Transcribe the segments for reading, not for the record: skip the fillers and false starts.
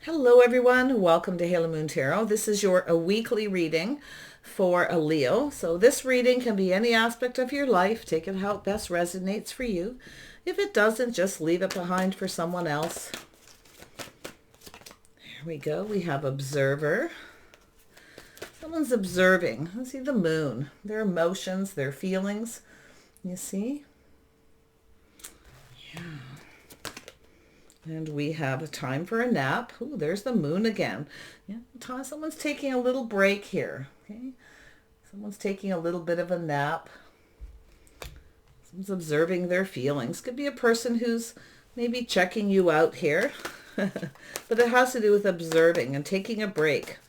Hello everyone, welcome to Halo Moon Tarot. This is a weekly reading for a Leo. So this reading can be any aspect of your life. Take it how it best resonates for you. If it doesn't, just leave it behind for someone else. Here we go. We have Observer. Someone's observing. Let's see the moon. Their emotions, their feelings. You see? Yeah. And we have a time for a nap. Ooh, there's the moon again. Yeah, someone's taking a little break here. Okay, someone's taking a little bit of a nap. Someone's observing their feelings. Could be a person who's maybe checking you out here. But it has to do with observing and taking a break.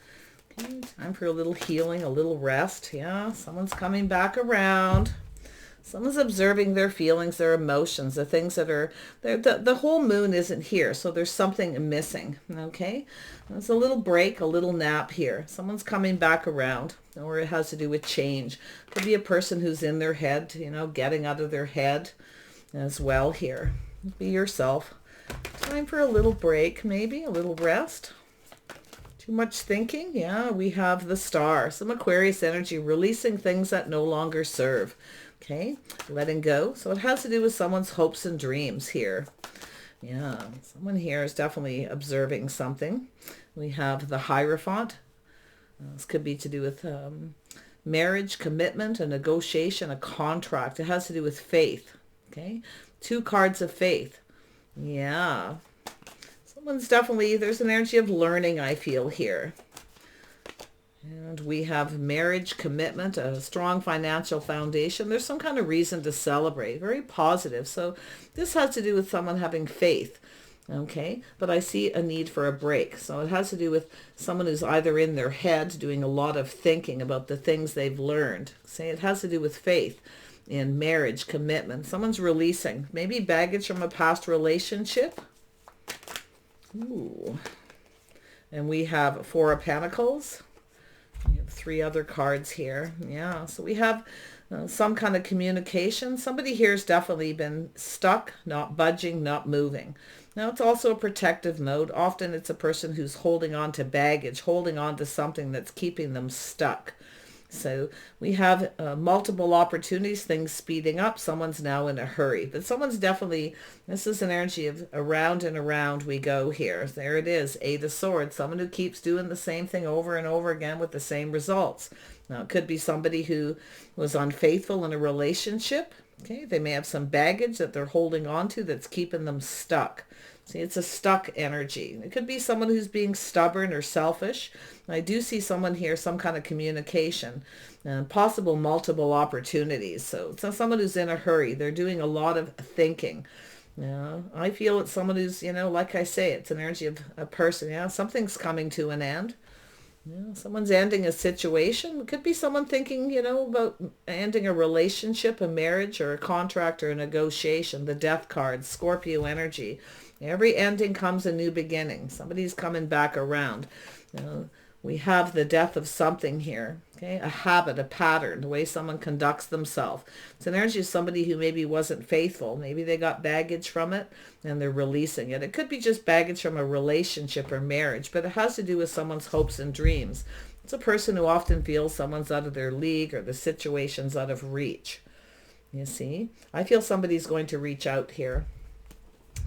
Okay, time for a little healing, a little rest. Yeah, someone's coming back around. Someone's observing their feelings, their emotions, the things that are, the whole moon isn't here, so there's something missing, okay? It's a little break, a little nap here. Someone's coming back around, or it has to do with change. Could be a person who's in their head, you know, getting out of their head as well here. Be yourself. Time for a little break, maybe, a little rest. Too much thinking? Yeah, we have the Star. Some Aquarius energy, releasing things that no longer serve. Okay, letting go. So it has to do with someone's hopes and dreams here. Yeah, someone here is definitely observing something. We have the Hierophant. This could be to do with marriage, commitment, a negotiation, a contract. It has to do with faith. Okay, two cards of faith. Yeah, someone's definitely, there's an energy of learning, I feel here. And we have marriage, commitment, a strong financial foundation. There's some kind of reason to celebrate. Very positive. So this has to do with someone having faith. Okay. But I see a need for a break. So it has to do with someone who's either in their head doing a lot of thinking about the things they've learned. Say it has to do with faith in marriage, commitment. Someone's releasing maybe baggage from a past relationship. Ooh. And we have Four of Pentacles. We have three other cards here. Yeah, so we have some kind of communication. Somebody here has definitely been stuck, not budging, not moving. Now, it's also a protective mode. Often it's a person who's holding on to baggage, holding on to something that's keeping them stuck. So we have multiple opportunities, things speeding up. Someone's now in a hurry. But someone's definitely, this is an energy of around and around we go here. There it is, Eight of Swords. Someone who keeps doing the same thing over and over again with the same results. Now, it could be somebody who was unfaithful in a relationship. Okay, they may have some baggage that they're holding on to that's keeping them stuck. See, it's a stuck energy. It could be someone who's being stubborn or selfish. I do see someone here, some kind of communication, and possible multiple opportunities. So it's someone who's in a hurry. They're doing a lot of thinking. Yeah, I feel it's someone who's, you know, like I say, it's an energy of a person. Yeah, something's coming to an end. Yeah, someone's ending a situation. It could be someone thinking, you know, about ending a relationship, a marriage, or a contract, or a negotiation. The Death card, Scorpio energy. Every ending comes a new beginning. Somebody's coming back around. You know, we have the death of something here. Okay, a habit, a pattern, the way someone conducts themselves. It's an energy of somebody who maybe wasn't faithful. Maybe they got baggage from it and they're releasing it. It could be just baggage from a relationship or marriage, but it has to do with someone's hopes and dreams. It's a person who often feels someone's out of their league or the situation's out of reach. You see, I feel somebody's going to reach out here.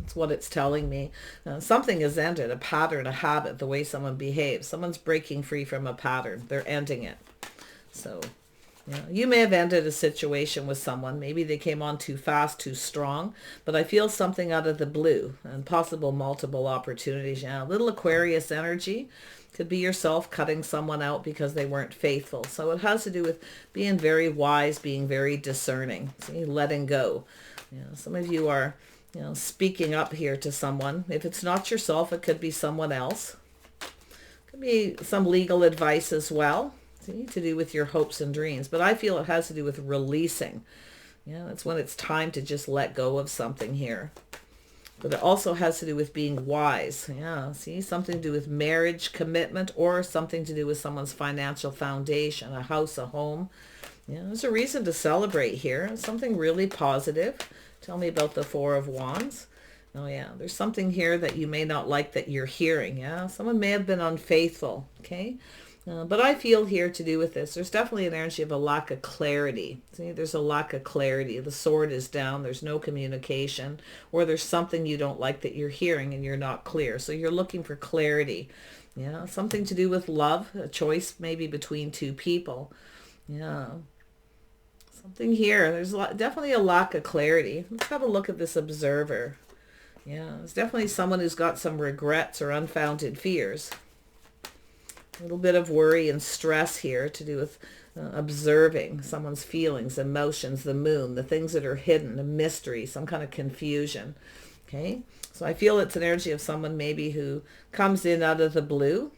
That's what it's telling me. Something has ended, a pattern, a habit, the way someone behaves. Someone's breaking free from a pattern. They're ending it. So, you know, you may have ended a situation with someone. Maybe they came on too fast, too strong. But I feel something out of the blue and possible multiple opportunities. Yeah, a little Aquarius energy. Could be yourself cutting someone out because they weren't faithful. So it has to do with being very wise, being very discerning. See, letting go. You know, some of you are, you know, speaking up here to someone. If it's not yourself, it could be someone else. Could be some legal advice as well. See, to do with your hopes and dreams. But I feel it has to do with releasing. Yeah, that's when it's time to just let go of something here. But it also has to do with being wise. Yeah, see, something to do with marriage, commitment, or something to do with someone's financial foundation, a house, a home. Yeah, there's a reason to celebrate here. Something really positive. Tell me about the Four of Wands. Oh yeah, there's something here that you may not like that you're hearing. Yeah, someone may have been unfaithful. Okay, but I feel here to do with this, there's definitely an energy of a lack of clarity. See, there's a lack of clarity. The sword is down. There's no communication, or there's something you don't like that you're hearing and you're not clear. So you're looking for clarity. Yeah, something to do with love, a choice maybe between two people. Yeah. Something here. There's definitely a lack of clarity. Let's have a look at this observer. Yeah, it's definitely someone who's got some regrets or unfounded fears. A little bit of worry and stress here to do with observing someone's feelings, emotions, the moon, the things that are hidden, a mystery, some kind of confusion. Okay, so I feel it's an energy of someone maybe who comes in out of the blue.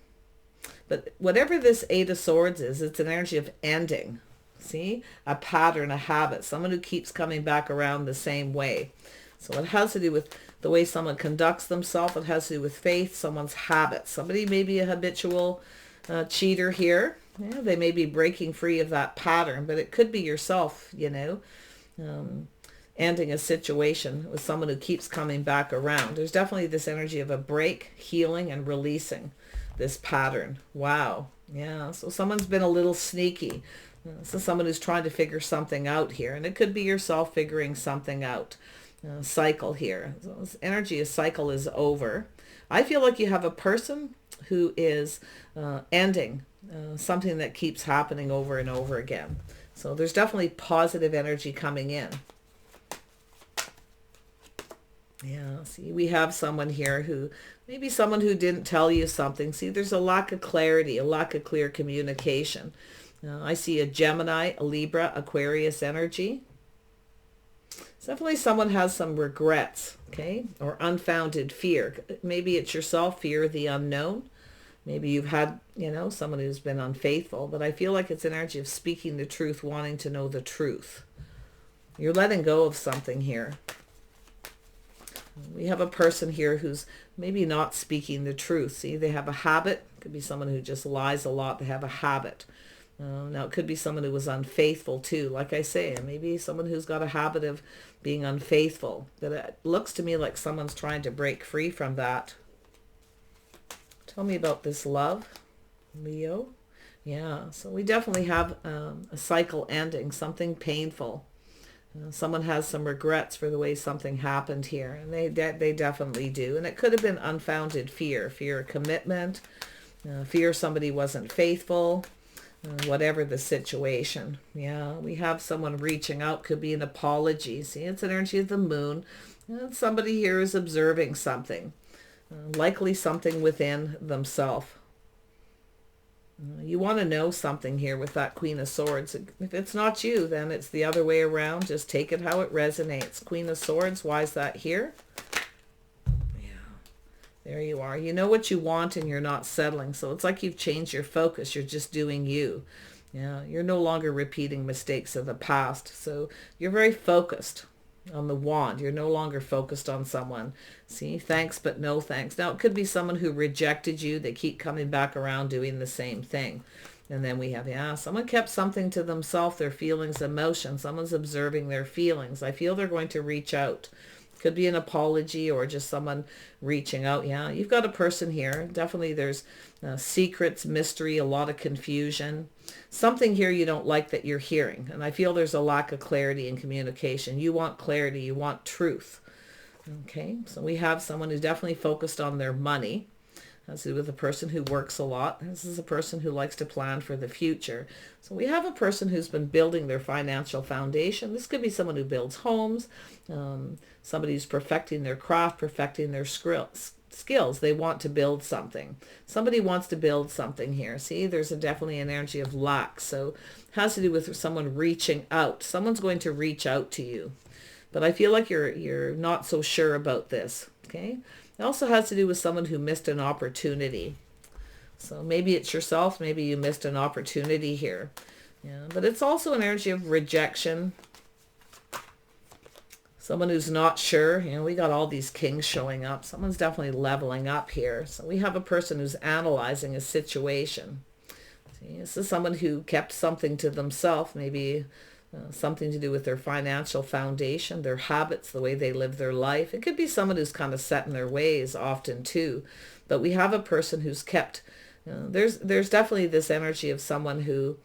But whatever this Eight of Swords is, it's an energy of ending. See, a pattern, a habit, someone who keeps coming back around the same way. So it has to do with the way someone conducts themselves. It has to do with faith, someone's habits. Somebody may be a habitual cheater here. Yeah, they may be breaking free of that pattern, but it could be yourself, you know, ending a situation with someone who keeps coming back around. There's definitely this energy of a break, healing, and releasing this pattern. Wow. Yeah, so someone's been a little sneaky. So someone who's trying to figure something out here, and it could be yourself figuring something out. Cycle here. So this energy of cycle is over. I feel like you have a person who is ending something that keeps happening over and over again. So there's definitely positive energy coming in. Yeah, see, we have someone here who, maybe someone who didn't tell you something. See, there's a lack of clarity, a lack of clear communication. I see a Gemini, a Libra, Aquarius energy. Definitely someone has some regrets, okay, or unfounded fear. Maybe it's yourself, fear of the unknown. Maybe you've had, you know, someone who's been unfaithful, but I feel like it's an energy of speaking the truth, wanting to know the truth. You're letting go of something here. We have a person here who's maybe not speaking the truth. See, they have a habit. Could be someone who just lies a lot. They have a habit. Now, it could be someone who was unfaithful too. Like I say, maybe someone who's got a habit of being unfaithful. But it looks to me like someone's trying to break free from that. Tell me about this love, Leo. Yeah, so we definitely have a cycle ending, something painful. Someone has some regrets for the way something happened here. And they definitely do. And it could have been unfounded fear. Fear of commitment. Fear somebody wasn't faithful. Whatever the situation. Yeah, we have someone reaching out. Could be an apology. See, it's an energy of the moon. And somebody here is observing something. Likely something within themselves. You want to know something here with that Queen of Swords. If it's not you, then it's the other way around. Just take it how it resonates. Queen of Swords, why is that here? There you are. You know what you want and you're not settling. So it's like you've changed your focus. You're just doing you. Yeah, you're no longer repeating mistakes of the past. So you're very focused on the wand. You're no longer focused on someone. See, thanks but no thanks. Now it could be someone who rejected you. They keep coming back around doing the same thing. And then we have, yeah, someone kept something to themselves, their feelings, emotions. Someone's observing their feelings. I feel they're going to reach out. Could be an apology or just someone reaching out. Yeah, you've got a person here. Definitely there's secrets, mystery, a lot of confusion. Something here you don't like that you're hearing. And I feel there's a lack of clarity in communication. You want clarity. You want truth. Okay, so we have someone who's definitely focused on their money. Has to do with a person who works a lot. This is a person who likes to plan for the future. So we have a person who's been building their financial foundation. This could be someone who builds homes, somebody who's perfecting their craft, perfecting their skills. They want to build something. Somebody wants to build something here. See, there's definitely an energy of lack. So it has to do with someone reaching out. Someone's going to reach out to you. But I feel like you're not so sure about this. Okay. It also has to do with someone who missed an opportunity. So maybe it's yourself. Maybe you missed an opportunity here. Yeah, but it's also an energy of rejection. Someone who's not sure. You know, we got all these kings showing up. Someone's definitely leveling up here. So we have a person who's analyzing a situation. See, this is someone who kept something to themselves. Maybe something to do with their financial foundation, their habits, the way they live their life. It could be someone who's kind of set in their ways often too. But we have a person who's kept, there's definitely this energy of someone who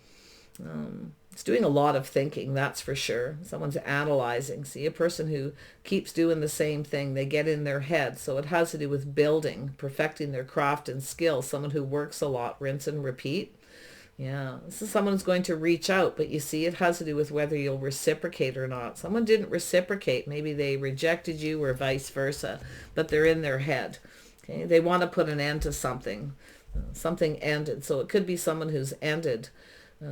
is doing a lot of thinking, that's for sure. Someone's analyzing. See, a person who keeps doing the same thing, they get in their head. So it has to do with building, perfecting their craft and skill. Someone who works a lot, rinse and repeat. Yeah, this is someone who's going to reach out, but you see, it has to do with whether you'll reciprocate or not. Someone didn't reciprocate. Maybe they rejected you or vice versa, but they're in their head. Okay, they want to put an end to something. Something ended. So it could be someone who's ended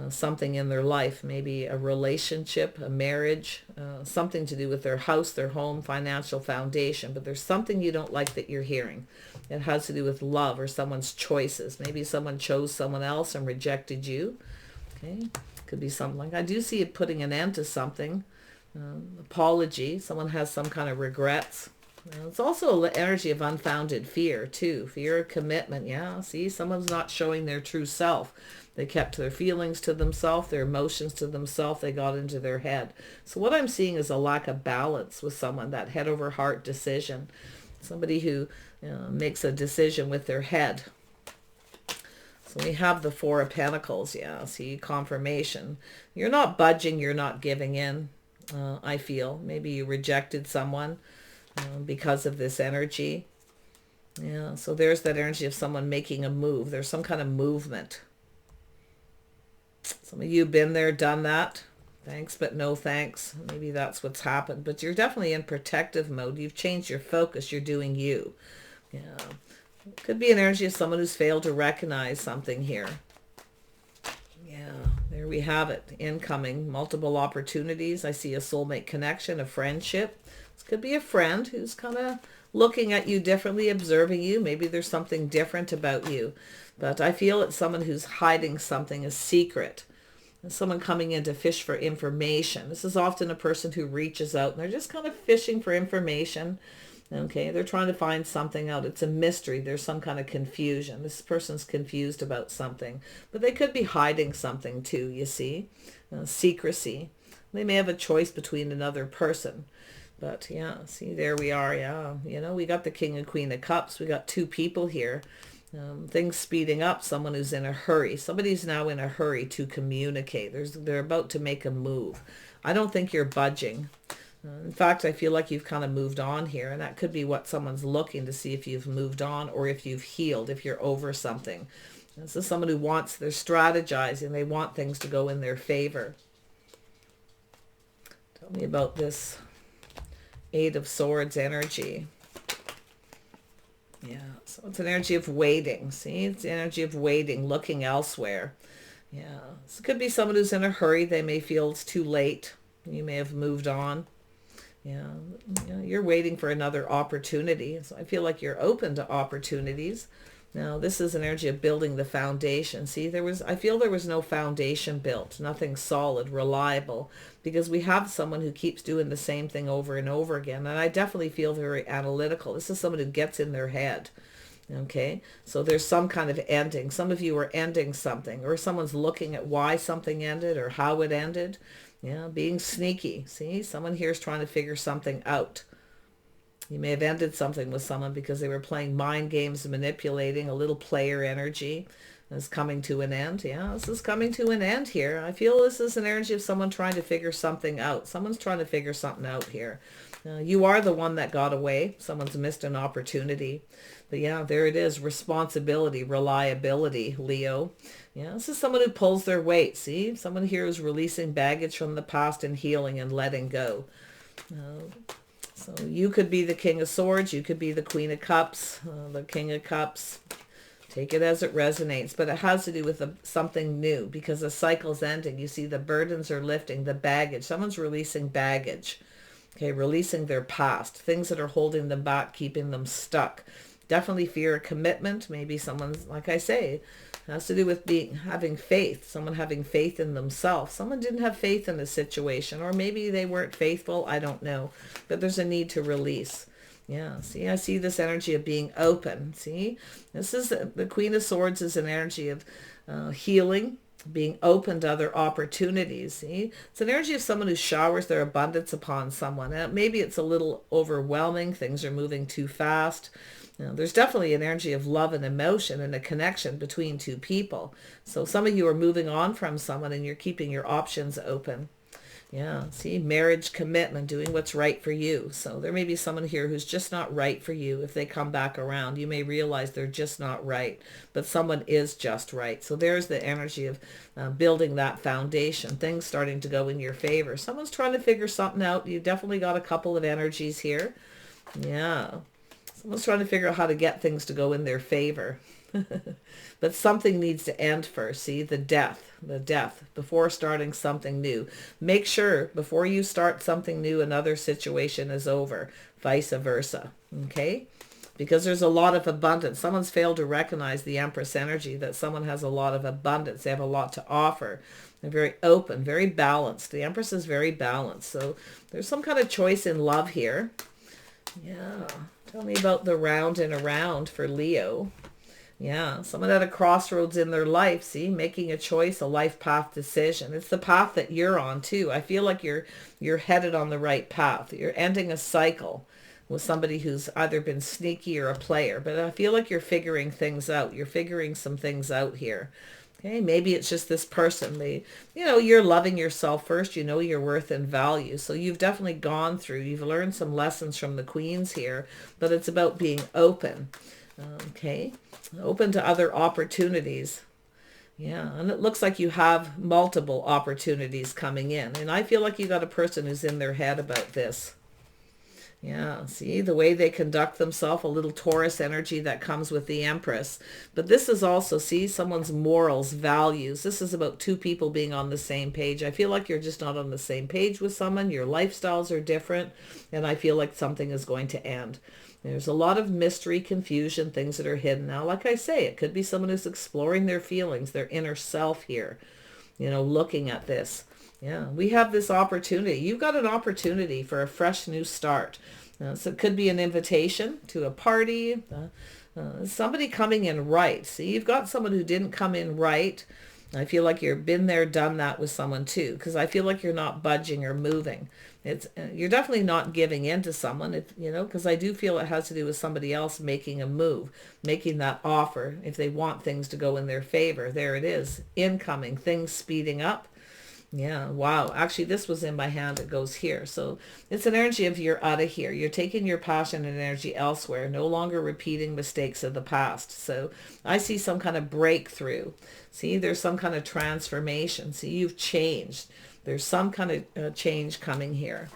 something in their life, maybe a relationship, a marriage, something to do with their house, their home, financial foundation. But there's something you don't like that you're hearing. It has to do with love or someone's choices. Maybe someone chose someone else and rejected you. Okay, could be something like, I do see it putting an end to something. Apology. Someone has some kind of regrets. It's also an energy of unfounded fear too. Fear of commitment. Yeah, see, someone's not showing their true self. They kept their feelings to themselves, their emotions to themselves. They got into their head. So what I'm seeing is a lack of balance with someone, that head over heart decision. Somebody who makes a decision with their head. So we have the Four of Pentacles. Yeah, see, confirmation. You're not budging. You're not giving in, I feel. Maybe you rejected someone because of this energy. Yeah, so there's that energy of someone making a move. There's some kind of movement. Some of you have been there, done that. Thanks, but no thanks. Maybe that's what's happened. But you're definitely in protective mode. You've changed your focus. You're doing you. Yeah. Could be an energy of someone who's failed to recognize something here. Yeah, there we have it. Incoming, multiple opportunities. I see a soulmate connection, a friendship. This could be a friend who's kind of looking at you differently, observing you. Maybe there's something different about you. But I feel it's someone who's hiding something, a secret. Someone coming in to fish for information. This is often a person who reaches out and they're just kind of fishing for information. Okay, they're trying to find something out. It's a mystery. There's some kind of confusion. This person's confused about something. But they could be hiding something too, you see. Secrecy. They may have a choice between another person. But yeah, see, there we are. Yeah, you know, we got the King and Queen of Cups. We got two people here. Things speeding up. Someone who's in a hurry. Somebody's now in a hurry to communicate. They're about to make a move. I don't think you're budging. In fact, I feel like you've kind of moved on here, and that could be what someone's looking to see, if you've moved on or if you've healed, if you're over something. This is someone who wants, they're strategizing. They want things to go in their favor. Tell me about this Eight of Swords energy. Yeah, so it's an energy of waiting. See, it's the energy of waiting, looking elsewhere. Yeah, so it could be someone who's in a hurry. They may feel it's too late. You may have moved on. Yeah, you're waiting for another opportunity. So I feel like you're open to opportunities. Now, this is an energy of building the foundation. See, I feel there was no foundation built, nothing solid, reliable, because we have someone who keeps doing the same thing over and over again. And I definitely feel very analytical. This is someone who gets in their head. Okay, so there's some kind of ending. Some of you are ending something, or someone's looking at why something ended or how it ended. Yeah, being sneaky. See, someone here is trying to figure something out. You may have ended something with someone because they were playing mind games, manipulating. A little player energy is coming to an end. Yeah, this is coming to an end here. I feel this is an energy of someone trying to figure something out. Someone's trying to figure something out here. You are the one that got away. Someone's missed an opportunity. But yeah, there it is. Responsibility, reliability, Leo. Yeah, this is someone who pulls their weight. See, someone here is releasing baggage from the past and healing and letting go. So you could be the King of Swords. You could be the Queen of Cups, the King of Cups. Take it as it resonates. But it has to do with something new, because the cycle's ending. You see, the burdens are lifting, the baggage. Someone's releasing baggage. Okay, releasing their past. Things that are holding them back, keeping them stuck. Definitely fear of commitment. Maybe someone's, like I say, has to do with having faith. Someone having faith in themselves. Someone didn't have faith in a situation, or maybe they weren't faithful. I don't know. But there's a need to release. Yeah, see, I see this energy of being open. See, this is the Queen of Swords is an energy of healing, being open to other opportunities. See, it's an energy of someone who showers their abundance upon someone. Maybe it's a little overwhelming. Things are moving too fast. There's definitely an energy of love and emotion and a connection between two people. So some of you are moving on from someone and you're keeping your options open. Yeah, see, marriage, commitment, doing what's right for you. So there may be someone here who's just not right for you. If they come back around, you may realize they're just not right, but someone is just right. So there's the energy of building that foundation, things starting to go in your favor. Someone's trying to figure something out. You definitely got a couple of energies here. Yeah, someone's trying to figure out how to get things to go in their favor. But something needs to end first. See, the death before starting something new. Make sure before you start something new, another situation is over, vice versa. Okay? Because there's a lot of abundance. Someone's failed to recognize the Empress energy, that someone has a lot of abundance. They have a lot to offer. They're very open, very balanced. The Empress is very balanced. So there's some kind of choice in love here. Yeah. Tell me about the round and around for Leo. Yeah, someone at a crossroads in their life, see, making a choice, a life path decision. It's the path that you're on too. I feel like you're headed on the right path. You're ending a cycle with somebody who's either been sneaky or a player, but I feel like you're figuring things out. You're figuring some things out here. Okay, maybe it's just this person. You're loving yourself first. You know your worth and value. So you've definitely gone through, you've learned some lessons from the queens here, but it's about being open. Okay, open to other opportunities. Yeah, and it looks like you have multiple opportunities coming in. And I feel like you got a person who's in their head about this. Yeah, see the way they conduct themselves, a little Taurus energy that comes with the Empress. But this is also, see, someone's morals, values. This is about two people being on the same page. I feel like you're just not on the same page with someone. Your lifestyles are different. And I feel like something is going to end. There's a lot of mystery, confusion, things that are hidden. Now, like I say, it could be someone who's exploring their feelings, their inner self here, looking at this. Yeah, we have this opportunity. You've got an opportunity for a fresh new start. So it could be an invitation to a party, somebody coming in right. See, you've got someone who didn't come in right. I feel like you've been there, done that with someone too, because I feel like you're not budging or moving. You're definitely not giving in to someone, because I do feel it has to do with somebody else making a move, making that offer if they want things to go in their favor. There it is, incoming, things speeding up. Yeah, wow. Actually, this was in my hand. It goes here. So it's an energy of you're out of here. You're taking your passion and energy elsewhere, no longer repeating mistakes of the past. So I see some kind of breakthrough. See, there's some kind of transformation. See, you've changed. There's some kind of change coming here.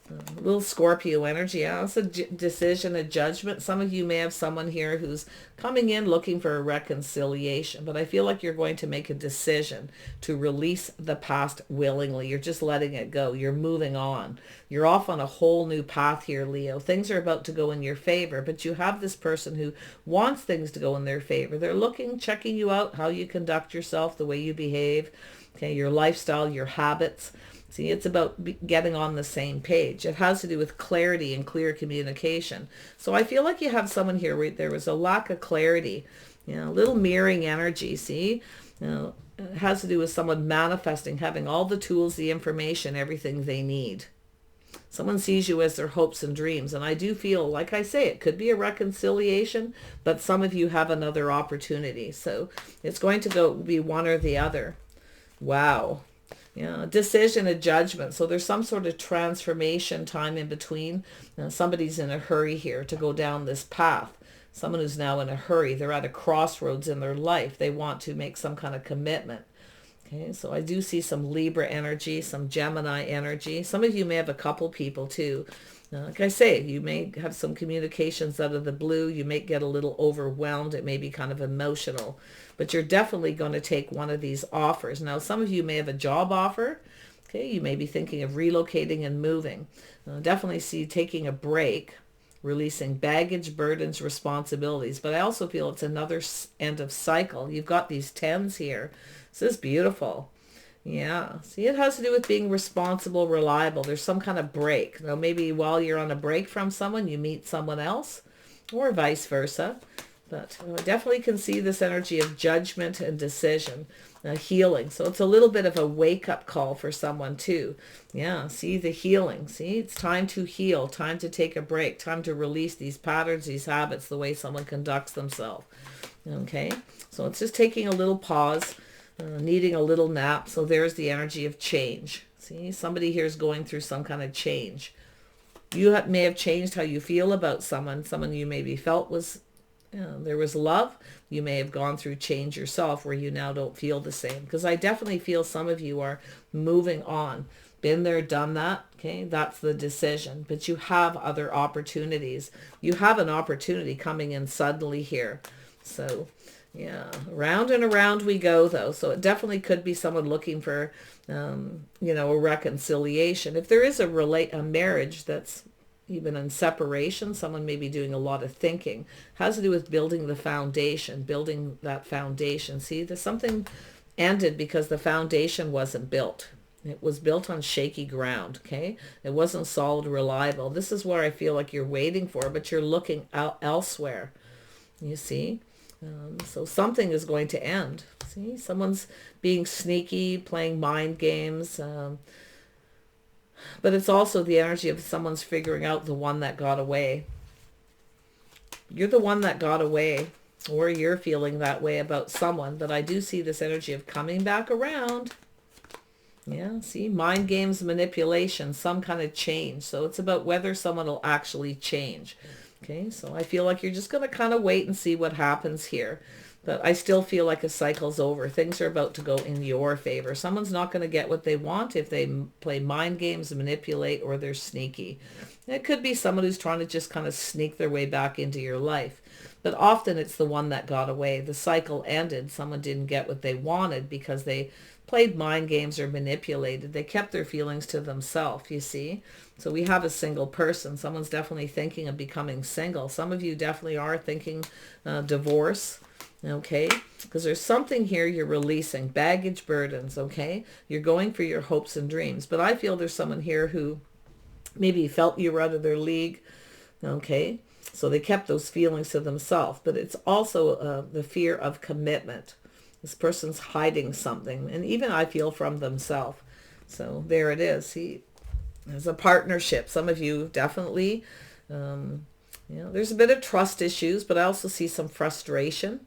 A little Scorpio energy. Yeah, it's a decision, a judgment. Some of you may have someone here who's coming in looking for a reconciliation, but I feel like you're going to make a decision to release the past willingly. You're just letting it go. You're moving on. You're off on a whole new path here, Leo. Things are about to go in your favor, but you have this person who wants things to go in their favor. They're looking, checking you out, how you conduct yourself, the way you behave, okay, your lifestyle, your habits. See, it's about getting on the same page. It has to do with clarity and clear communication. So I feel like you have someone here where there was a lack of clarity, a little mirroring energy, see? It has to do with someone manifesting, having all the tools, the information, everything they need. Someone sees you as their hopes and dreams. And I do feel, like I say, it could be a reconciliation, but some of you have another opportunity. So it's going to be one or the other. Wow. Yeah, decision, a judgment. So there's some sort of transformation time in between. Somebody's in a hurry here to go down this path. Someone who's now in a hurry. They're at a crossroads in their life. They want to make some kind of commitment. Okay, so I do see some Libra energy, some Gemini energy. Some of you may have a couple people too. Like I say, you may have some communications out of the blue. You may get a little overwhelmed. It may be kind of emotional. But you're definitely going to take one of these offers. Now, some of you may have a job offer. Okay, you may be thinking of relocating and moving. Definitely see taking a break, releasing baggage, burdens, responsibilities. But I also feel it's another end of cycle. You've got these 10s here. This is beautiful. Yeah, see, it has to do with being responsible, reliable. There's some kind of break. Now, maybe while you're on a break from someone, you meet someone else, or vice versa. But I definitely can see this energy of judgment and decision, healing. So it's a little bit of a wake-up call for someone too. Yeah, see the healing. See, it's time to heal, time to take a break, time to release these patterns, these habits, the way someone conducts themselves. Okay, so it's just taking a little pause, needing a little nap. So there's the energy of change. See, somebody here is going through some kind of change. You may have changed how you feel about someone you maybe felt was, there was love. You may have gone through change yourself where you now don't feel the same. Because I definitely feel some of you are moving on. Been there, done that. Okay, that's the decision. But you have other opportunities. You have an opportunity coming in suddenly here. So, yeah, around and around we go, though. So it definitely could be someone looking for, a reconciliation. If there is a marriage that's even in separation, someone may be doing a lot of thinking. It has to do with building the foundation, building that foundation. See, there's something ended because the foundation wasn't built. It was built on shaky ground, okay? It wasn't solid, reliable. This is where I feel like you're waiting for, but you're looking out elsewhere, you see? So something is going to end. See, someone's being sneaky, playing mind games, but it's also the energy of someone's figuring out the one that got away. You're the one that got away, or you're feeling that way about someone, but I do see this energy of coming back around. Yeah, see, mind games, manipulation, some kind of change. So it's about whether someone will actually change. Okay, so I feel like you're just going to kind of wait and see what happens here. But I still feel like a cycle's over. Things are about to go in your favor. Someone's not going to get what they want if they play mind games, manipulate, or they're sneaky. It could be someone who's trying to just kind of sneak their way back into your life. But often it's the one that got away. The cycle ended. Someone didn't get what they wanted because they played mind games or manipulated. They kept their feelings to themselves, you see. So we have a single person. Someone's definitely thinking of becoming single. Some of you definitely are thinking divorce. Okay, because there's something here you're releasing, baggage, burdens, okay? You're going for your hopes and dreams. But I feel there's someone here who maybe felt you were out of their league, okay? So they kept those feelings to themselves. But it's also the fear of commitment. This person's hiding something, and even I feel from themselves. So there it is. There's a partnership. Some of you definitely, there's a bit of trust issues, but I also see some frustration.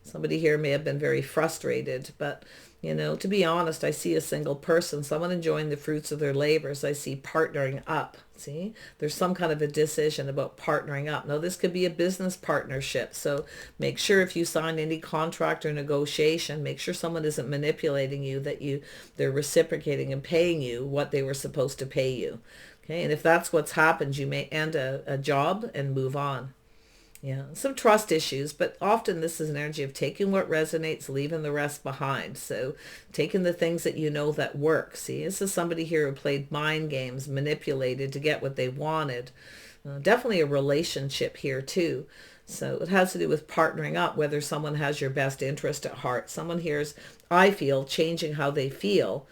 Somebody here may have been very frustrated, but, to be honest, I see a single person, someone enjoying the fruits of their labors. I see partnering up. See, there's some kind of a decision about partnering up. Now, this could be a business partnership. So make sure if you sign any contract or negotiation, make sure someone isn't manipulating you, that they're reciprocating and paying you what they were supposed to pay you. Okay, and if that's what's happened, you may end a job and move on. Yeah, some trust issues, but often this is an energy of taking what resonates, leaving the rest behind. So taking the things that you know that work. See, this is somebody here who played mind games, manipulated to get what they wanted. Definitely a relationship here too. So it has to do with partnering up, whether someone has your best interest at heart. Someone here's, I feel, changing how they feel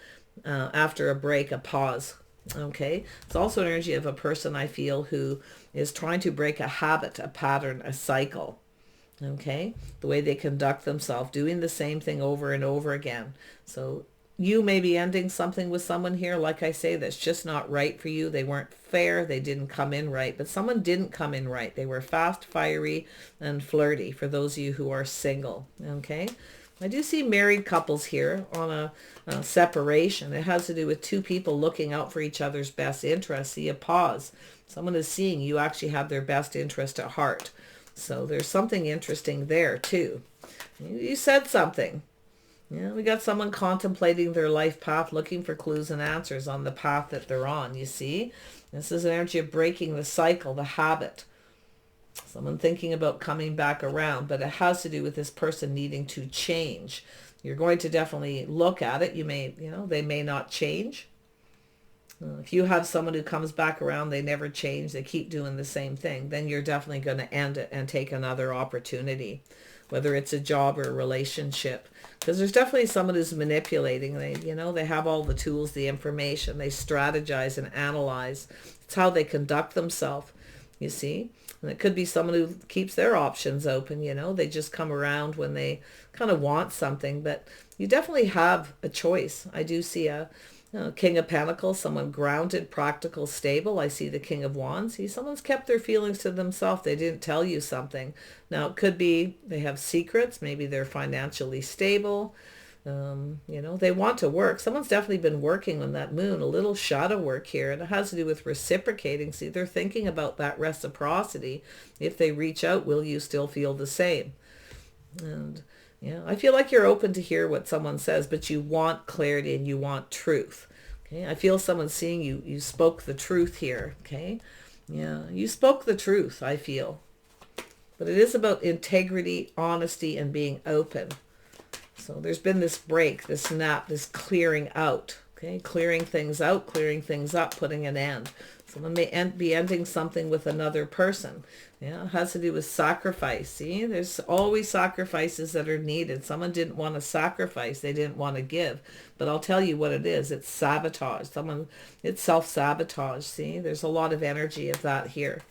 after a break, a pause. Okay, it's also an energy of a person I feel who is trying to break a habit, a pattern, a cycle. Okay, the way they conduct themselves, doing the same thing over and over again. So you may be ending something with someone here, like I say, that's just not right for you. They weren't fair. They didn't come in right, but someone didn't come in right. They were fast, fiery, and flirty for those of you who are single. Okay. I do see married couples here on a separation. It has to do with two people looking out for each other's best interests. See a pause. Someone is seeing you actually have their best interest at heart. So there's something interesting there too. You said something. Yeah, we got someone contemplating their life path, looking for clues and answers on the path that they're on, you see. This is an energy of breaking the cycle, the habit. Someone thinking about coming back around, but it has to do with this person needing to change. You're going to definitely look at it. You may, they may not change. If you have someone who comes back around, they never change, they keep doing the same thing, then you're definitely going to end it and take another opportunity, whether it's a job or a relationship. Because there's definitely someone who's manipulating. They have all the tools, the information. They strategize and analyze. It's how they conduct themselves. you see. And it could be someone who keeps their options open, you know. They just come around when they kind of want something. But you definitely have a choice. I do see a King of Pentacles, someone grounded, practical, stable. I see the King of Wands. See, someone's kept their feelings to themselves. They didn't tell you something. Now, it could be they have secrets. Maybe they're financially stable. You know, they want to work. Someone's definitely been working on that moon, a little shadow work here. And it has to do with reciprocating. See, they're thinking about that reciprocity. If they reach out, will you still feel the same? And yeah, I feel like you're open to hear what someone says, but you want clarity and you want truth. Okay, I feel someone seeing you. You spoke the truth here. Okay, yeah, you spoke the truth, I feel. But it is about integrity, honesty, and being open. So there's been this break, this snap, this clearing out. Okay, clearing things out, clearing things up, putting an end. Someone may be ending something with another person. Yeah, it has to do with sacrifice. See, there's always sacrifices that are needed. Someone didn't want to sacrifice. They didn't want to give. But I'll tell you what it is. It's sabotage. It's self-sabotage. See, there's a lot of energy of that here.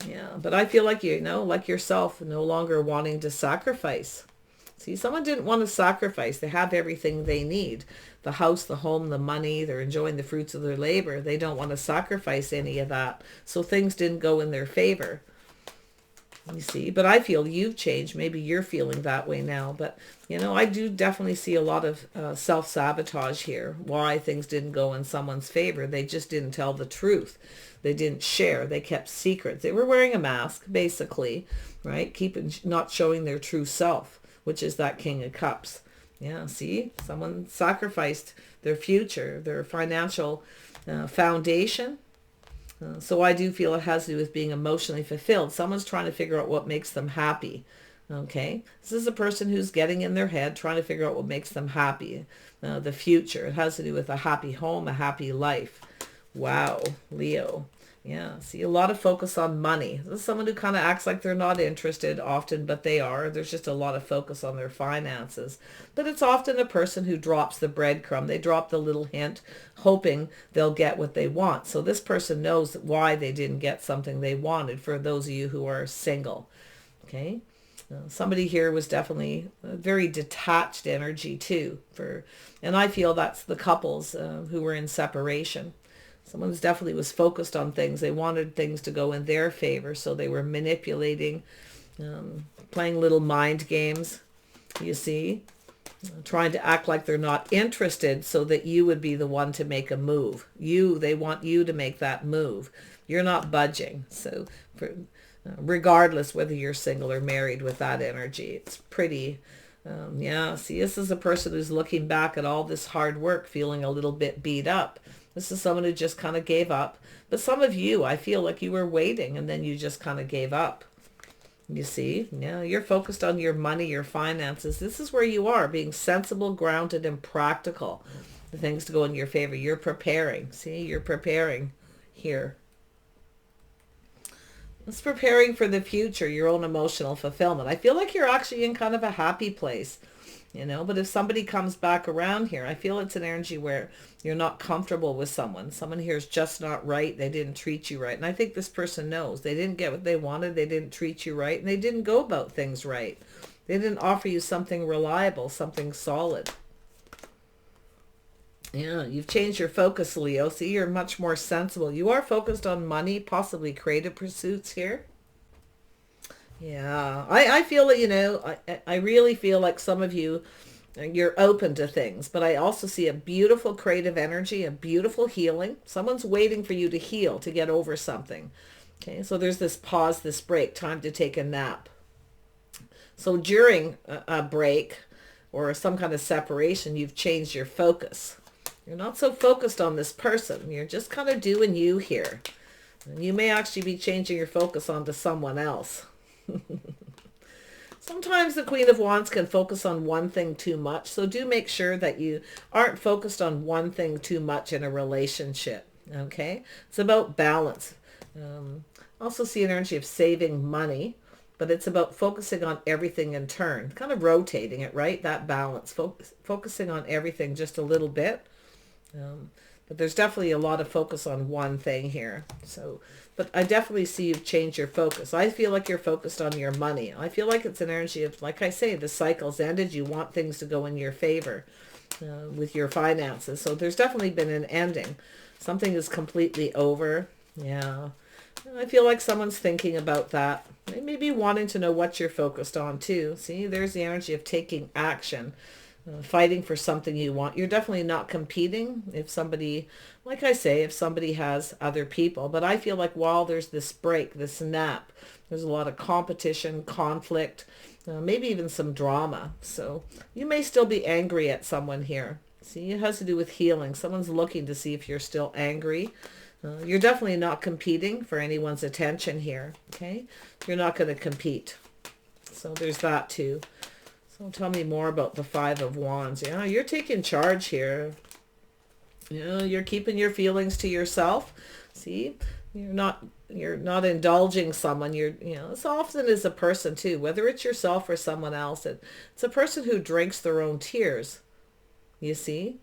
Yeah, but I feel like, you know, like yourself, no longer wanting to sacrifice. See, someone didn't want to sacrifice. They have everything they need. The house, the home, the money. They're enjoying the fruits of their labor. They don't want to sacrifice any of that. So things didn't go in their favor. You see, but I feel you've changed. Maybe you're feeling that way now. But, you know, I do definitely see a lot of self-sabotage here. Why things didn't go in someone's favor. They just didn't tell the truth. They didn't share. They kept secrets. They were wearing a mask, basically, right? Not showing their true self, which is that King of Cups. Yeah, see, someone sacrificed their future, their financial foundation. So I do feel it has to do with being emotionally fulfilled. Someone's trying to figure out what makes them happy. Okay, this is a person who's getting in their head, trying to figure out what makes them happy. The future. It has to do with a happy home, a happy life. Wow, Leo. Yeah, see, a lot of focus on money. This is someone who kind of acts like they're not interested often, but they are. There's just a lot of focus on their finances. But it's often a person who drops the breadcrumb. They drop the little hint, hoping they'll get what they want. So this person knows why they didn't get something they wanted, for those of you who are single. Okay? Somebody here was definitely a very detached energy too. And I feel that's the couples who were in separation. Someone's definitely was focused on things. They wanted things to go in their favor, so they were manipulating, playing little mind games, you see, trying to act like they're not interested so that you would be the one to make a move. They want you to make that move. You're not budging. So regardless whether you're single or married with that energy, it's pretty, yeah, see, this is a person who's looking back at all this hard work, feeling a little bit beat up. This is someone who just kind of gave up. But some of you, I feel like you were waiting and then you just kind of gave up. You see? Yeah, you're focused on your money, your finances. This is where you are, being sensible, grounded, and practical. The things to go in your favor. You're preparing. See, you're preparing here. It's preparing for the future, your own emotional fulfillment. I feel like you're actually in kind of a happy place. You know, but if somebody comes back around here, I feel it's an energy where you're not comfortable with someone. Someone here is just not right. They didn't treat you right. And I think this person knows they didn't get what they wanted. They didn't treat you right. And they didn't go about things right. They didn't offer you something reliable, something solid. Yeah, you've changed your focus, Leo. See, you're much more sensible. You are focused on money, possibly creative pursuits here. Yeah, I feel that, you know, I really feel like some of you, you're open to things, but I also see a beautiful creative energy, a beautiful healing. Someone's waiting for you to heal, to get over something. Okay, so there's this pause, this break, time to take a nap. So during a break or some kind of separation, you've changed your focus. You're not so focused on this person. You're just kind of doing you here. And you may actually be changing your focus onto someone else. Sometimes the Queen of Wands can focus on one thing too much. So do make sure that you aren't focused on one thing too much in a relationship. Okay? It's about balance. Also see an energy of saving money, but it's about focusing on everything in turn. Kind of rotating it, right? That balance. Focusing on everything just a little bit. But there's definitely a lot of focus on one thing here. So, but I definitely see you've changed your focus. I feel like you're focused on your money. I feel like it's an energy of, like I say, the cycle's ended. You want things to go in your favor with your finances. So there's definitely been an ending. Something is completely over. Yeah. I feel like someone's thinking about that. They may be wanting to know what you're focused on too. See, there's the energy of taking action. Fighting for something you want. You're definitely not competing if somebody, like I say, if somebody has other people. But I feel like while there's this break, this nap, there's a lot of competition, conflict, maybe even some drama. So you may still be angry at someone here. See, it has to do with healing. Someone's looking to see if you're still angry. You're definitely not competing for anyone's attention here. Okay, you're not going to compete. So there's that too. So tell me more about the Five of Wands. Yeah, you're taking charge here. You're keeping your feelings to yourself. See, you're not indulging someone. This often is a person too, whether it's yourself or someone else. It's a person who drinks their own tears. You see,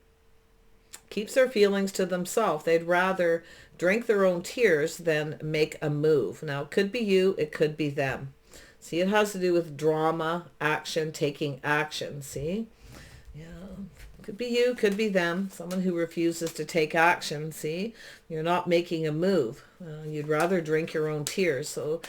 keeps their feelings to themselves. They'd rather drink their own tears than make a move. Now, it could be you, it could be them. See, it has to do with drama, action, taking action. See? Yeah. Could be you, could be them. Someone who refuses to take action. See? You're not making a move. You'd rather drink your own tears. So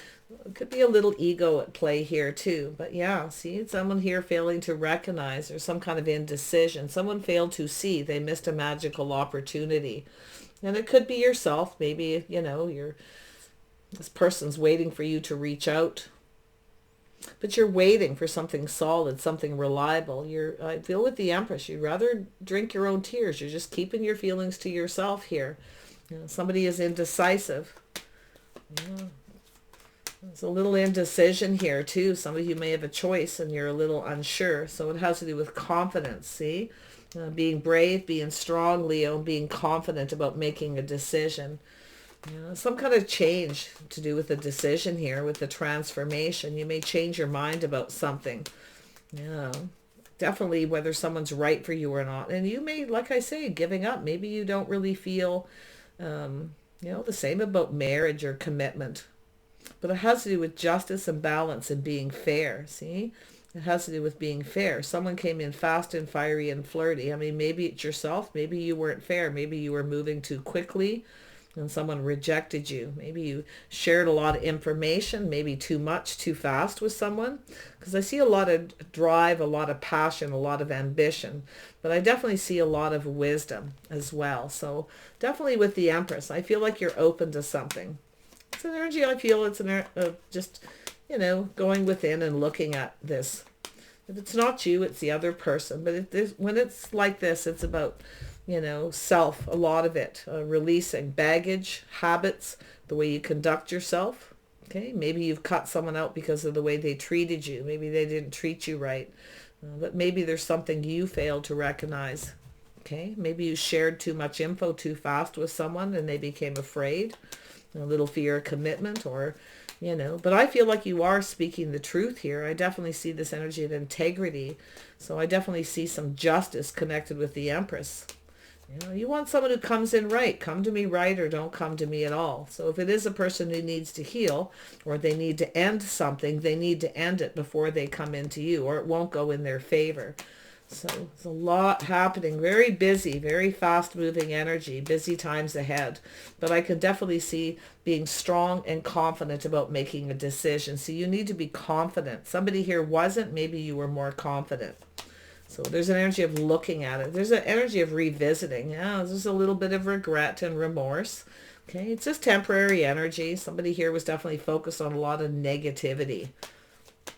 it could be a little ego at play here too. But yeah, see, it's someone here failing to recognize, or some kind of indecision. Someone failed to see. They missed a magical opportunity. And it could be yourself. Maybe, this person's waiting for you to reach out. But you're waiting for something solid, something reliable. I feel with the Empress, you'd rather drink your own tears. You're just keeping your feelings to yourself here. Somebody is indecisive. Yeah. There's a little indecision here too. Somebody who may have a choice and you're a little unsure. So it has to do with confidence, see? Being brave, being strong, Leo, being confident about making a decision. Some kind of change to do with the decision here, with the transformation. You may change your mind about something. Yeah, definitely whether someone's right for you or not. And you may, like I say, giving up. Maybe you don't really feel, the same about marriage or commitment. But it has to do with justice and balance and being fair, see? It has to do with being fair. Someone came in fast and fiery and flirty. I mean, maybe it's yourself. Maybe you weren't fair. Maybe you were moving too quickly and someone rejected you. Maybe you shared a lot of information, maybe too much, too fast with someone. Because I see a lot of drive, a lot of passion, a lot of ambition. But I definitely see a lot of wisdom as well. So definitely with the Empress, I feel like you're open to something. It's an energy, I feel it's just, going within and looking at this. If it's not you, it's the other person. But when it's like this, it's about self, a lot of it, releasing baggage, habits, the way you conduct yourself. Okay, maybe you've cut someone out because of the way they treated you. Maybe they didn't treat you right, but maybe there's something you failed to recognize. Okay, maybe you shared too much info too fast with someone and they became afraid, a little fear of commitment, or but I feel like you are speaking the truth here. I definitely see this energy of integrity. So I definitely see some justice connected with the Empress. You want someone who comes in right. Come to me right or don't come to me at all. So if it is a person who needs to heal or they need to end something, they need to end it before they come into you, or it won't go in their favor. So there's a lot happening. Very busy, very fast moving energy, busy times ahead. But I can definitely see being strong and confident about making a decision. So you need to be confident. Somebody here wasn't, maybe you were more confident. So there's an energy of looking at it. There's an energy of revisiting. Yeah, there's a little bit of regret and remorse. Okay, it's just temporary energy. Somebody here was definitely focused on a lot of negativity.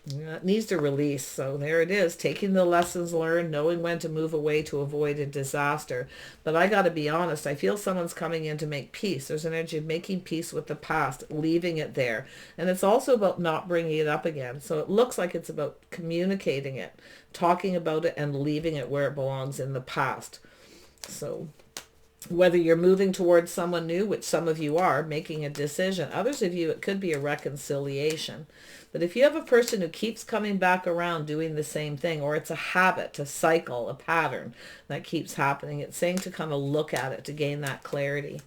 It needs to release. So there it is, taking the lessons learned, knowing when to move away to avoid a disaster. But I got to be honest, I feel someone's coming in to make peace. There's an energy of making peace with the past, leaving it there. And it's also about not bringing it up again. So it looks like it's about communicating it, talking about it, and leaving it where it belongs in the past. So Whether you're moving towards someone new, which some of you are, making a decision. Others of you, it could be a reconciliation. But if you have a person who keeps coming back around doing the same thing, or it's a habit, a cycle, a pattern that keeps happening, it's saying to kind of look at it to gain that clarity.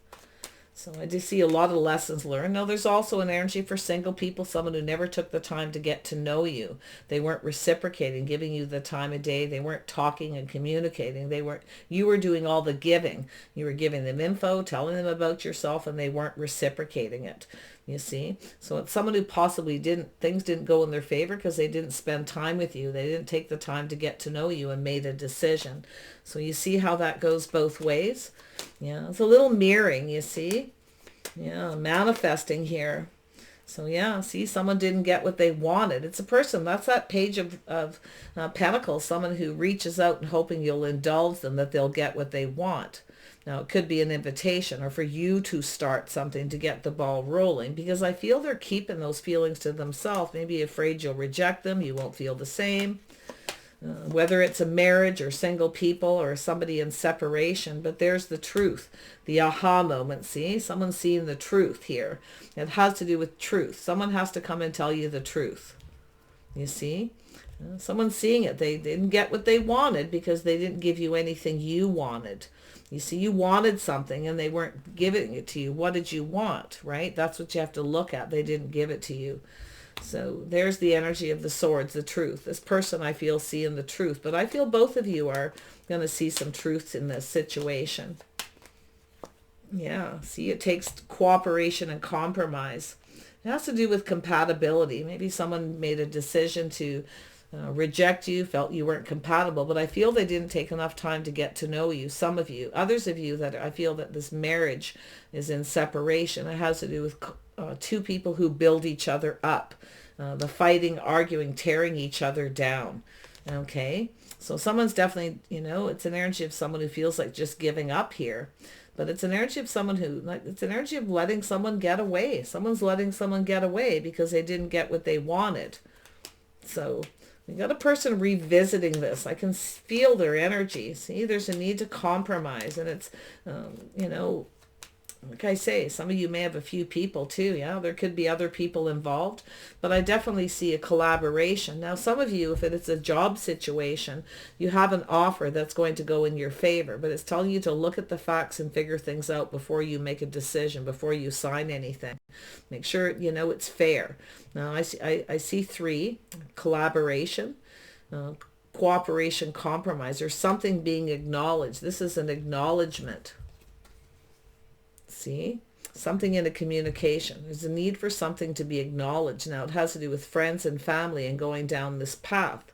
So I do see a lot of lessons learned. Now, there's also an energy for single people, someone who never took the time to get to know you. They weren't reciprocating, giving you the time of day. They weren't talking and communicating. You were doing all the giving. You were giving them info, telling them about yourself, and they weren't reciprocating it. You see? So it's someone who possibly things didn't go in their favor because they didn't spend time with you. They didn't take the time to get to know you and made a decision. So you see how that goes both ways? Yeah, it's a little mirroring, you see? Yeah, manifesting here. So yeah, see, someone didn't get what they wanted. It's a person. That's that page of Pentacles, someone who reaches out and hoping you'll indulge them, that they'll get what they want. Now, it could be an invitation or for you to start something to get the ball rolling, because I feel they're keeping those feelings to themselves, maybe afraid you'll reject them, you won't feel the same. Whether it's a marriage or single people or somebody in separation, but there's the truth, the aha moment. See, someone's seeing the truth here. It has to do with truth. Someone has to come and tell you the truth. You see, someone's seeing it. They didn't get what they wanted because they didn't give you anything you wanted. You see, you wanted something and they weren't giving it to you. What did you want, right? That's what you have to look at. They didn't give it to you. So there's the energy of the swords, the truth. This person, I feel, seeing the truth. But I feel both of you are going to see some truths in this situation. Yeah, see, it takes cooperation and compromise. It has to do with compatibility. Maybe someone made a decision to reject you, felt you weren't compatible, but I feel they didn't take enough time to get to know you. Some of you, others of you, that I feel that this marriage is in separation. It has to do with two people who build each other up. The fighting, arguing, tearing each other down. Okay, so someone's definitely, it's an energy of someone who feels like just giving up here. But it's an energy of someone it's an energy of letting someone get away. Someone's letting someone get away because they didn't get what they wanted. So we got a person revisiting this. I can feel their energy. See, there's a need to compromise. And it's, like I say, some of you may have a few people too. Yeah, there could be other people involved. But I definitely see a collaboration. Now, some of you, if it's a job situation, you have an offer that's going to go in your favor. But it's telling you to look at the facts and figure things out before you make a decision, before you sign anything. Make sure, it's fair. Now, I see 3, collaboration, cooperation, compromise. There's something being acknowledged. This is an acknowledgement. See? Something in a communication. There's a need for something to be acknowledged. Now, it has to do with friends and family and going down this path.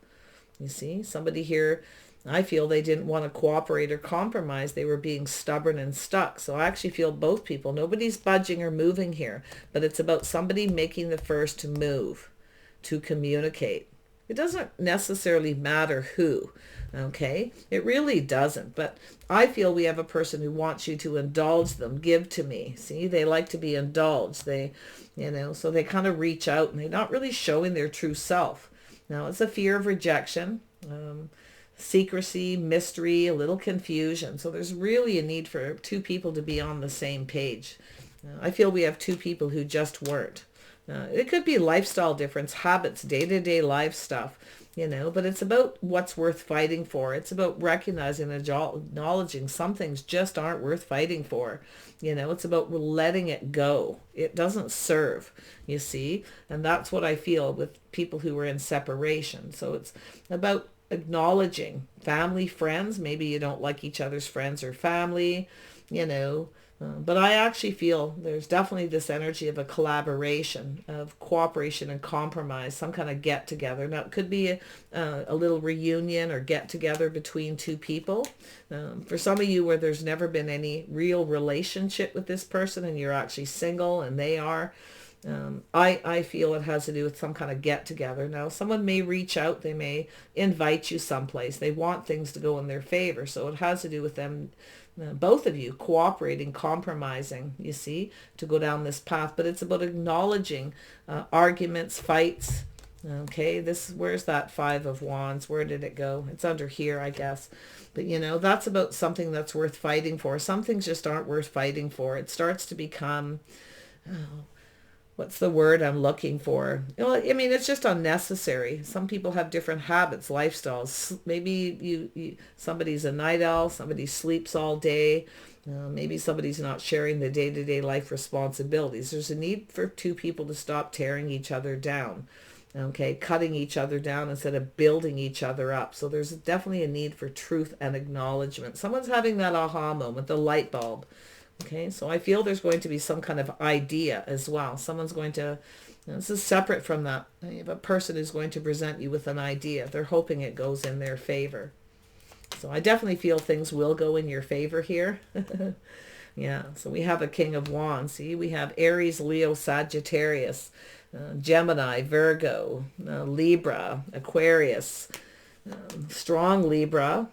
You see? Somebody here, I feel they didn't want to cooperate or compromise. They were being stubborn and stuck. So I actually feel both people. Nobody's budging or moving here. But it's about somebody making the first move to communicate. It doesn't necessarily matter who. Okay, it really doesn't. But I feel we have a person who wants you to indulge them, give to me. See, they like to be indulged. They, so they kind of reach out and they're not really showing their true self. Now, it's a fear of rejection, secrecy, mystery, a little confusion. So there's really a need for 2 people to be on the same page. I feel we have 2 people who just weren't. It could be lifestyle difference, habits, day-to-day life stuff. But it's about what's worth fighting for. It's about recognizing and acknowledging some things just aren't worth fighting for. It's about letting it go. It doesn't serve, you see? And that's what I feel with people who are in separation. So it's about acknowledging family, friends. Maybe you don't like each other's friends or family, but I actually feel there's definitely this energy of a collaboration, of cooperation and compromise, some kind of get together. Now, it could be a little reunion or get together between 2 people. For some of you where there's never been any real relationship with this person and you're actually single and they are, I feel it has to do with some kind of get together. Now, someone may reach out. They may invite you someplace. They want things to go in their favor. So it has to do with them, both of you, cooperating, compromising, you see, to go down this path. But it's about acknowledging arguments, fights, Okay, where's that Five of Wands? Where did it go? It's under here, I guess. But you know, that's about something that's worth fighting for. Some things just aren't worth fighting for. It starts to become, what's the word I'm looking for? Well, I mean, it's just unnecessary. Some people have different habits, lifestyles. Maybe somebody's a night owl, somebody sleeps all day. Maybe somebody's not sharing the day-to-day life responsibilities. There's a need for two people to stop tearing each other down. Okay, cutting each other down instead of building each other up. So there's definitely a need for truth and acknowledgement. Someone's having that aha moment, the light bulb. Okay, so I feel there's going to be some kind of idea as well. Someone's going to, this is separate from that. You have a person who's going to present you with an idea. They're hoping it goes in their favor. So I definitely feel things will go in your favor here. Yeah, so we have a King of Wands. See, we have Aries, Leo, Sagittarius, Gemini, Virgo, Libra, Aquarius, strong Libra,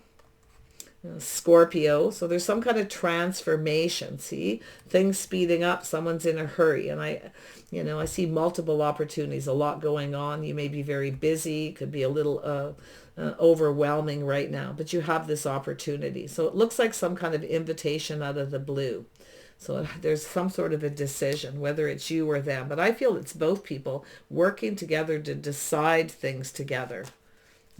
Scorpio. So there's some kind of transformation. See, things speeding up. Someone's in a hurry, and I see multiple opportunities, a lot going on. You may be very busy, could be a little overwhelming right now, but you have this opportunity. So it looks like some kind of invitation out of the blue. So there's some sort of a decision, whether it's you or them. But I feel it's both people working together to decide things together.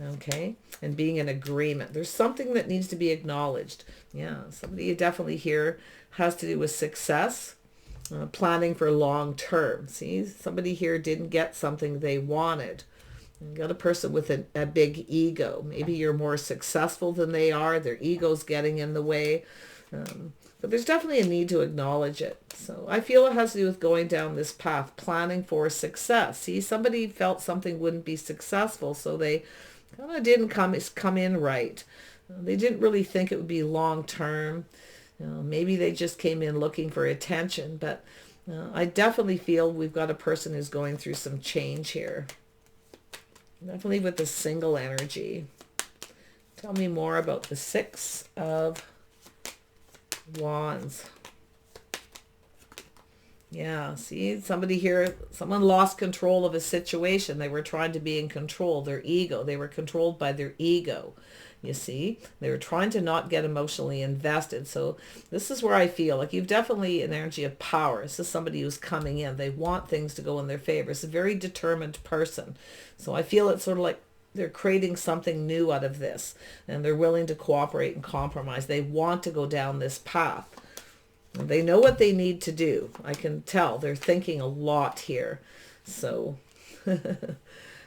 Okay, and being in agreement. There's something that needs to be acknowledged. Yeah, somebody definitely here has to do with success, planning for long term. See, somebody here didn't get something they wanted. You got a person with a big ego. Maybe you're more successful than they are. Their ego's getting in the way. But there's definitely a need to acknowledge it. So I feel it has to do with going down this path, planning for success. See, somebody felt something wouldn't be successful, so they kind of didn't come in right. They didn't really think it would be long term. Maybe they just came in looking for attention. But I definitely feel we've got a person who's going through some change here. Definitely with the single energy. Tell me more about the Six of Wands. Yeah, see, somebody here, someone lost control of a situation. They were trying to be in control, their ego. They were controlled by their ego, you see. They were trying to not get emotionally invested. So this is where I feel like you've definitely an energy of power. This is somebody who's coming in. They want things to go in their favor. It's a very determined person. So I feel it's sort of like they're creating something new out of this, and they're willing to cooperate and compromise. They want to go down this path. They know what they need to do. I can tell they're thinking a lot here. So,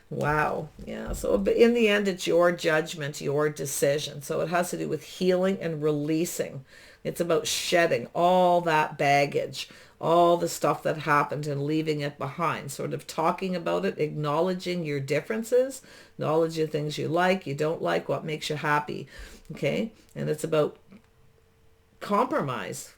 wow. Yeah. So in the end, it's your judgment, your decision. So it has to do with healing and releasing. It's about shedding all that baggage, all the stuff that happened and leaving it behind, sort of talking about it, acknowledging your differences, acknowledge the things you like, you don't like, what makes you happy. Okay. And it's about compromise.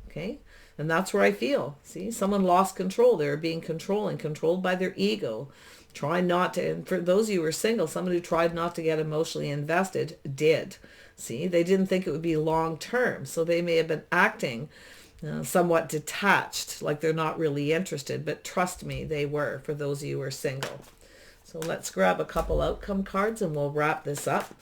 Okay. And that's where I feel. See, someone lost control. They were being controlled by their ego. Try not to, and for those of you who are single, someone who tried not to get emotionally invested did. See, they didn't think it would be long term. So they may have been acting somewhat detached, like they're not really interested. But trust me, they were, for those of you who are single. So let's grab a couple outcome cards and we'll wrap this up.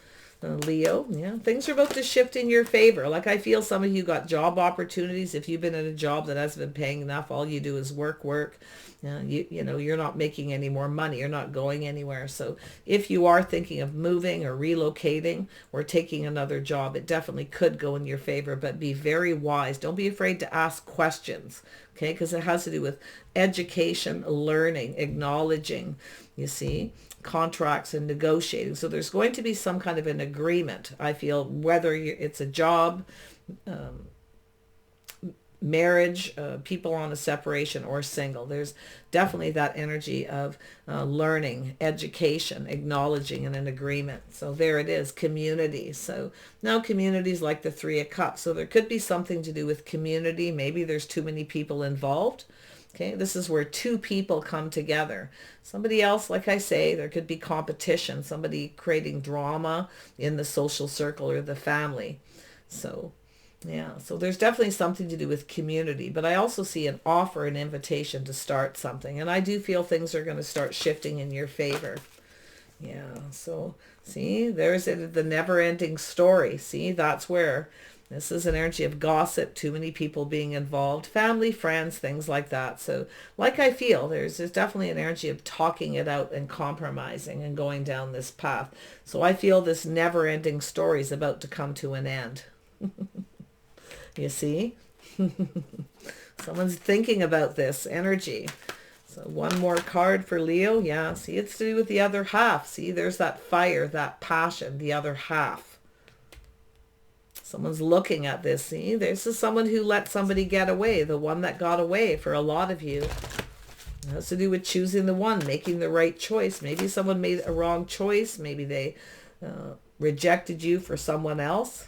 Leo, yeah, things are about to shift in your favor. Like I feel some of you got job opportunities. If you've been in a job that hasn't been paying enough, all you do is work. You know, you're not making any more money. You're not going anywhere. So if you are thinking of moving or relocating or taking another job, it definitely could go in your favor, but be very wise. Don't be afraid to ask questions, okay? Because it has to do with education, learning, acknowledging, you see, contracts and negotiating. So there's going to be some kind of an agreement, I feel, whether it's a job, marriage, people on a separation, or single. There's definitely that energy of learning, education, acknowledging, and an agreement. So there it is, community. So now communities like the Three of Cups. So there could be something to do with community. Maybe there's too many people involved. Okay, this is where two people come together. Somebody else, like I say, there could be competition, somebody creating drama in the social circle or the family. So Yeah, so there's definitely something to do with community, but I also see an offer, an invitation to start something. And I do feel things are going to start shifting in your favor. Yeah, so see, there's it, the never-ending story. See, that's where this is an energy of gossip, too many people being involved, family, friends, things like that. So like I feel, there's definitely an energy of talking it out and compromising and going down this path. So I feel this never-ending story is about to come to an end. You see? Someone's thinking about this energy. So one more card for Leo. Yeah, see, it's to do with the other half. See, there's that fire, that passion, the other half. Someone's looking at this. See, this is someone who let somebody get away, the one that got away for a lot of you. It has to do with choosing the one, making the right choice. Maybe someone made a wrong choice. Maybe they rejected you for someone else.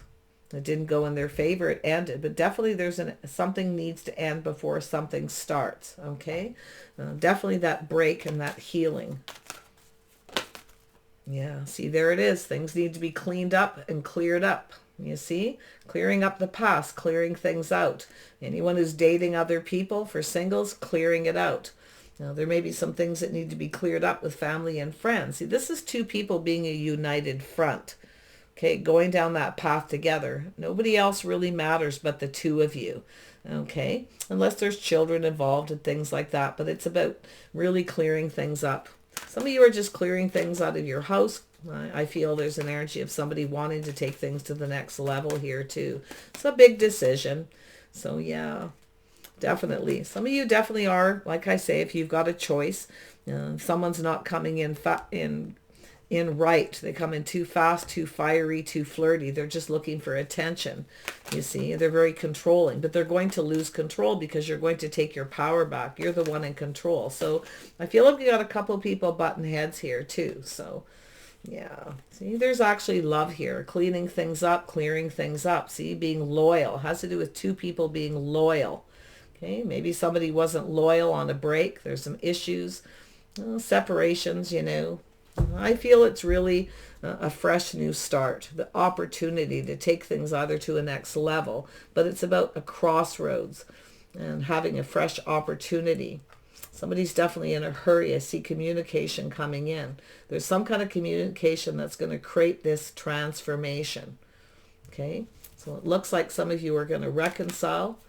It didn't go in their favor. It ended. But definitely there's something needs to end before something starts. Okay? Definitely that break and that healing. Yeah. See, there it is. Things need to be cleaned up and cleared up. You see? Clearing up the past. Clearing things out. Anyone who's dating other people, for singles, clearing it out. Now, there may be some things that need to be cleared up with family and friends. See, this is two people being a united front. Okay, going down that path together. Nobody else really matters but the two of you. Okay, unless there's children involved and things like that. But it's about really clearing things up. Some of you are just clearing things out of your house. I feel there's an energy of somebody wanting to take things to the next level here too. It's a big decision. So yeah, definitely. Some of you definitely are, like I say, if you've got a choice, someone's not coming in right. They come in too fast, too fiery, too flirty. They're just looking for attention. You see, they're very controlling, but they're going to lose control because you're going to take your power back. You're the one in control. So I feel like we got a couple people button heads here too. So yeah, see, there's actually love here, cleaning things up, clearing things up. See, being loyal has to do with two people being loyal. Okay, maybe somebody wasn't loyal on a break. There's some issues, separations, you know. I feel it's really a fresh new start, the opportunity to take things either to a next level, but it's about a crossroads and having a fresh opportunity. Somebody's definitely in a hurry. I see communication coming in. There's some kind of communication that's going to create this transformation. Okay, so it looks like some of you are going to reconcile.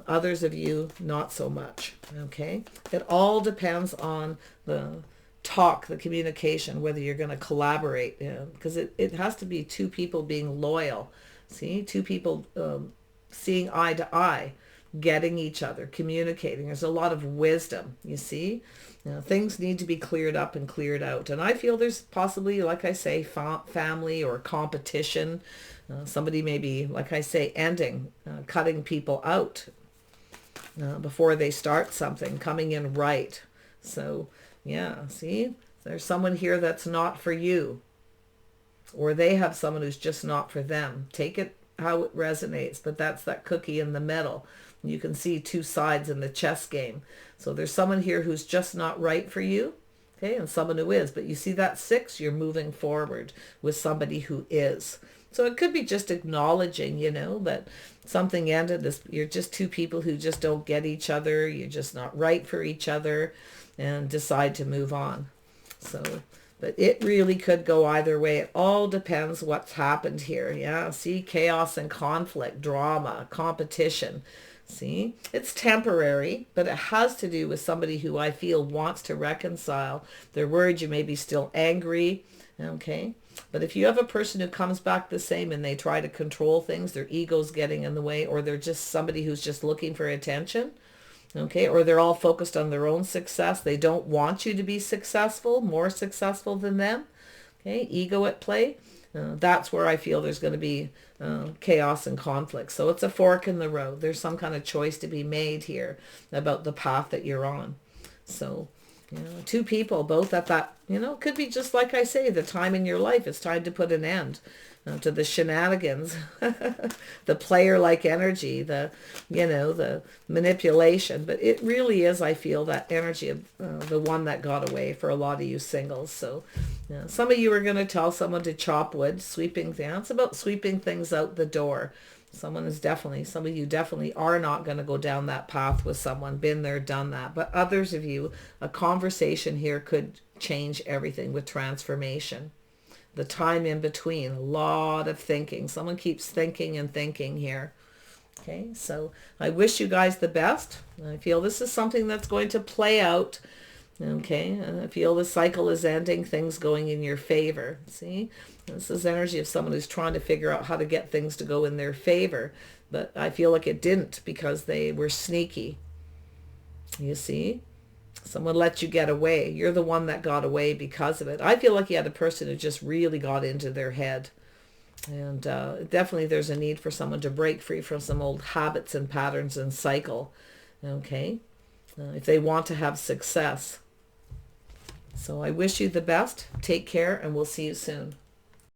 Others of you, not so much. Okay, it all depends on the talk, the communication, whether you're going to collaborate, because it has to be two people being loyal. See, two people seeing eye to eye, getting each other, communicating. There's a lot of wisdom, you see. Things need to be cleared up and cleared out. And I feel there's possibly, like I say, family or competition. Somebody maybe, like I say, ending, cutting people out before they start something, coming in right. So yeah, see, there's someone here that's not for you, or they have someone who's just not for them. Take it how it resonates, but that's that cookie in the middle. You can see two sides in the chess game. So there's someone here who's just not right for you, okay, and someone who is. But you see that 6, you're moving forward with somebody who is. So it could be just acknowledging, that something ended. You're just two people who just don't get each other. You're just not right for each other, and decide to move on. So, but it really could go either way. It all depends what's happened here. Yeah, see, chaos and conflict, drama, competition. See, it's temporary, but it has to do with somebody who I feel wants to reconcile. They're worried you may be still angry, okay? But if you have a person who comes back the same and they try to control things, their ego's getting in the way, or they're just somebody who's just looking for attention, okay, or they're all focused on their own success. They don't want you to be successful, more successful than them. Okay, ego at play. That's where I feel there's going to be chaos and conflict. So it's a fork in the road. There's some kind of choice to be made here about the path that you're on. So, two people, both at that, could be just like I say, the time in your life. It's time to put an end to the shenanigans, the player-like energy, the manipulation. But it really is, I feel, that energy of the one that got away for a lot of you singles. So some of you are going to tell someone to chop wood, sweeping things. It's about sweeping things out the door. Someone is definitely, some of you definitely are not going to go down that path with someone, been there, done that. But others of you, a conversation here could change everything with transformation. The time in between, a lot of thinking. Someone keeps thinking and thinking here. Okay, so I wish you guys the best. I feel this is something that's going to play out. Okay, and I feel the cycle is ending, things going in your favor. See, this is energy of someone who's trying to figure out how to get things to go in their favor. But I feel like it didn't because they were sneaky. You see, someone let you get away. You're the one that got away because of it. I feel like you had a person who just really got into their head. And definitely there's a need for someone to break free from some old habits and patterns and cycle. Okay, if they want to have success. So I wish you the best. Take care, and we'll see you soon.